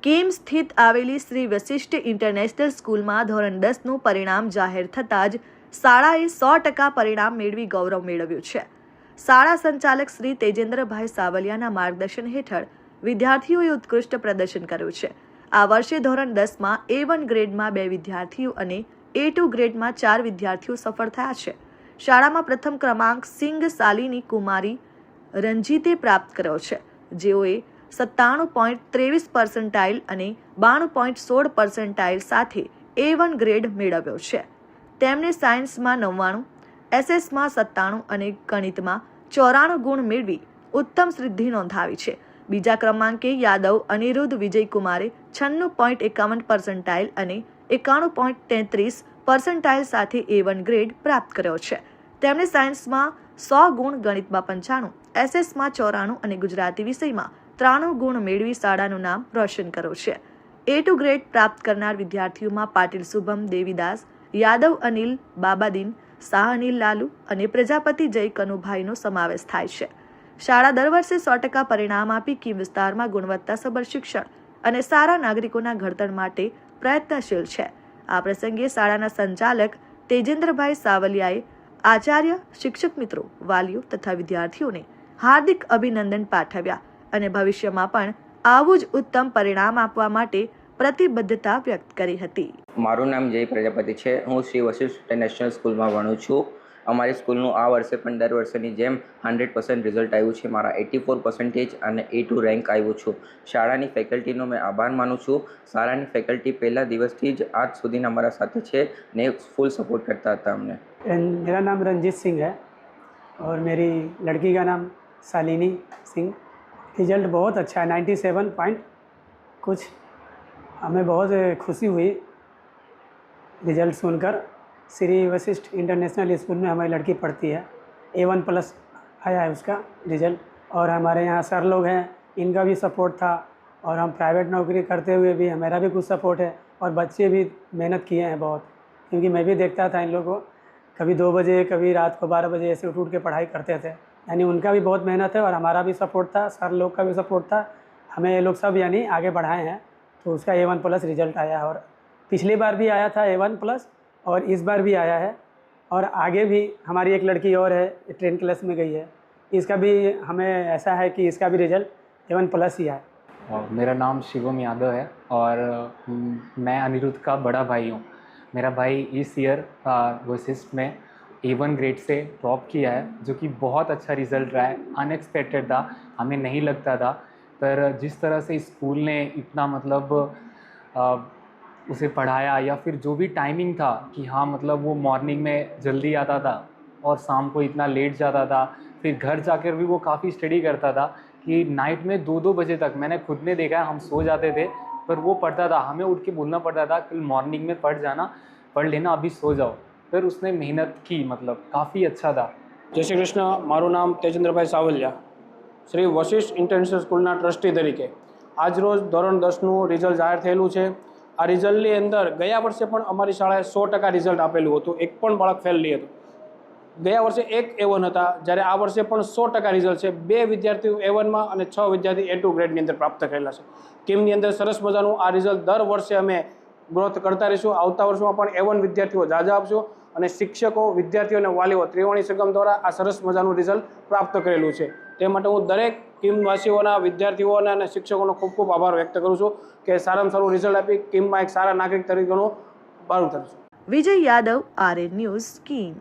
કેમ સ્થિત આવેલી શ્રી વશિષ્ઠ ઇન્ટરનેશનલ સ્કૂલમાં ધોરણ 10નું પરિણામ જાહેર થતાં જ શાળાએ 100% પરિણામ મેળવી ગૌરવ મેળવ્યું છે. શાળા સંચાલક શ્રી તેજેન્દ્રભાઈ સાવલિયાના માર્ગદર્શન હેઠળ વિદ્યાર્થીઓએ ઉત્કૃષ્ટ પ્રદર્શન કર્યું છે. આ વર્ષે ધોરણ 10માં A1 ગ્રેડમાં 2 વિદ્યાર્થીઓ અને A2 ગ્રેડમાં 4 વિદ્યાર્થીઓ સફળ થયા છે. શાળામાં પ્રથમ ક્રમાંક સિંગ શાલિની કુમારી રંજીતે પ્રાપ્ત કર્યો છે, જેઓએ 97.23% અને 92.16% સાથે A1 ગ્રેડ મેળવ્યો છે. તેમણે સાયન્સમાં 99, એસએસમાં 97 અને ગણિતમાં 94 ગુણ મેળવી ઉત્તમ સિદ્ધિ નોંધાવી છે. બીજા ક્રમાંકે યાદવ અનિરુદ્ધ વિજયકુમારે 96.51% અને 91.33% સાથે A1 ગ્રેડ પ્રાપ્ત કર્યો છે. તેમણે સાયન્સમાં 100 ગુણ, ગણિતમાં 95, એસએસમાં 94 અને ગુજરાતી વિષયમાં 93 ગુણ મેળવી શાળાનું નામ રોશન કર્યું છે. A2 ગ્રેડ પ્રાપ્ત કરનાર વિદ્યાર્થીઓમાં પાટીલ શુભમ દેવીદાસ, યાદવ અનિલ, બાબાદીન, શાહ અનિલ લાલુ અને પ્રજાપતિ જય કનુભાઈનો સમાવેશ થાય છે. શાળા દર વર્ષે 100% પરિણામ આપી કીમ વિસ્તારમાં ગુણવત્તાસભર શિક્ષણ અને સારા નાગરિકોના ઘડતર માટે પ્રયત્નશીલ છે. આ પ્રસંગે શાળાના સંચાલક તેજેન્દ્રભાઈ સાવલિયાએ આચાર્ય, શિક્ષક મિત્રો, વાલીઓ તથા વિદ્યાર્થીઓને હાર્દિક અભિનંદન પાઠવ્યા અને ભવિષ્યમાં પણ આવું જ ઉત્તમ પરિણામ આપવા માટે પ્રતિબદ્ધતા વ્યક્ત કરી હતી. મારું નામ જય પ્રજાપતિ છે. હું શ્રી વશિષ્ઠ ઇન્ટરનેશનલ સ્કૂલમાં ભણું છું. અમારી સ્કૂલનું આ વર્ષે પણ દર વર્ષની જેમ 100% રિઝલ્ટ આવ્યું છે. મારા 84% અને A2 રેન્ક આવ્યું છું. શાળાની ફેકલ્ટીનો મેં આભાર માનું છું. શાળાની ફેકલ્ટી પહેલા દિવસથી જ આજ સુધીના અમારા સાથે છે ને ફૂલ સપોર્ટ करता था हमने. मेरा नाम रंजीत सिंह है और मेरी लड़की का नाम शालिनी सिंह. रिजल्ट बहुत अच्छा है, 97 पॉइंट कुछ. हमें बहुत खुशी हुई रिजल्ट सुनकर. श्री वशिष्ठ इंटरनेशनल स्कूल में हमारी लड़की पढ़ती है. A1+ आया है उसका रिजल्ट. और हमारे यहाँ सर लोग हैं, इनका भी सपोर्ट था. और हम प्राइवेट नौकरी करते हुए भी मेरा भी कुछ सपोर्ट है. और बच्चे भी मेहनत किए हैं बहुत, क्योंकि मैं भी देखता था इन लोगों को, कभी 2 बजे कभी रात को 12 बजे ऐसे उठ के पढ़ाई करते थे. यानी उनका भी बहुत मेहनत है और हमारा भी सपोर्ट था, सर लोग का भी सपोर्ट था. हमें ये लोग सब यानी आगे बढ़ाए हैं, तो उसका A1+ रिजल्ट आया है. और पिछली बार भी आया था A1+ और इस बार भी आया है. और आगे भी हमारी एक लड़की और है, 10th क्लास में गई है, इसका भी हमें ऐसा है कि इसका भी रिजल्ट A1+ ही आए. मेरा नाम शिवम यादव है और मैं अनिरुद्ध का बड़ा भाई हूँ. मेरा भाई इस ईयर वशिष्ठ में A1 ग्रेड से टॉप किया है, जो कि बहुत अच्छा रिज़ल्ट रहा है. अनएक्सपेक्टेड था, हमें नहीं लगता था, पर जिस तरह से स्कूल ने इतना मतलब उसे पढ़ाया या फिर जो भी टाइमिंग था कि हाँ मतलब वो मॉर्निंग में जल्दी आता था और शाम को इतना लेट जाता था. फिर घर जाकर भी वो काफ़ी स्टडी करता था कि नाइट में 2-2 बजे तक. मैंने खुद ने देखा है, हम सो जाते थे पर वो पढ़ता था. हमें उठ के बोलना पड़ता था कल मॉर्निंग में पढ़ लेना, अभी सो जाओ. फिर उसने मेहनत की, मतलब काफ़ी अच्छा था. જય શ્રી કૃષ્ણ. મારું નામ તેજેન્દ્રભાઈ સાવલિયા, શ્રી વશિષ્ઠ ઇન્ટરનેશનલ સ્કૂલના ટ્રસ્ટી તરીકે આજરોજ ધોરણ 10નું રિઝલ્ટ જાહેર થયેલું છે. આ રિઝલ્ટની અંદર ગયા વર્ષે પણ અમારી શાળાએ 100% રિઝલ્ટ આપેલું હતું, એક પણ બાળક ફેલ નહીં હતું. ગયા વર્ષે એક A1 હતા, જ્યારે આ વર્ષે પણ 100% રિઝલ્ટ છે. 2 વિદ્યાર્થીઓ A1માં અને 6 વિદ્યાર્થી A2 ગ્રેડની અંદર પ્રાપ્ત કરેલા છે. કેમની અંદર સરસ મજાનું આ રિઝલ્ટ દર વર્ષે અમે ગ્રોથ કરતા રહીશું. આવતા વર્ષમાં પણ A1 વિદ્યાર્થીઓ ઝાઝા આપશું અને શિક્ષકો, વિદ્યાર્થીઓ અને વાલીઓ ત્રિવેણી સંગમ દ્વારા આ સરસ મજાનું રિઝલ્ટ પ્રાપ્ત કરેલું છે. તે માટે હું દરેક કિમવાસીઓના, વિદ્યાર્થીઓના અને શિક્ષકોનો ખૂબ ખૂબ આભાર વ્યક્ત કરું છું કે સારામાં સારું રિઝલ્ટ આપી કિમમાં એક સારા નાગરિક તરીકેનું બારું થશે. વિજય યાદવ, RN ન્યૂઝ, કીમ.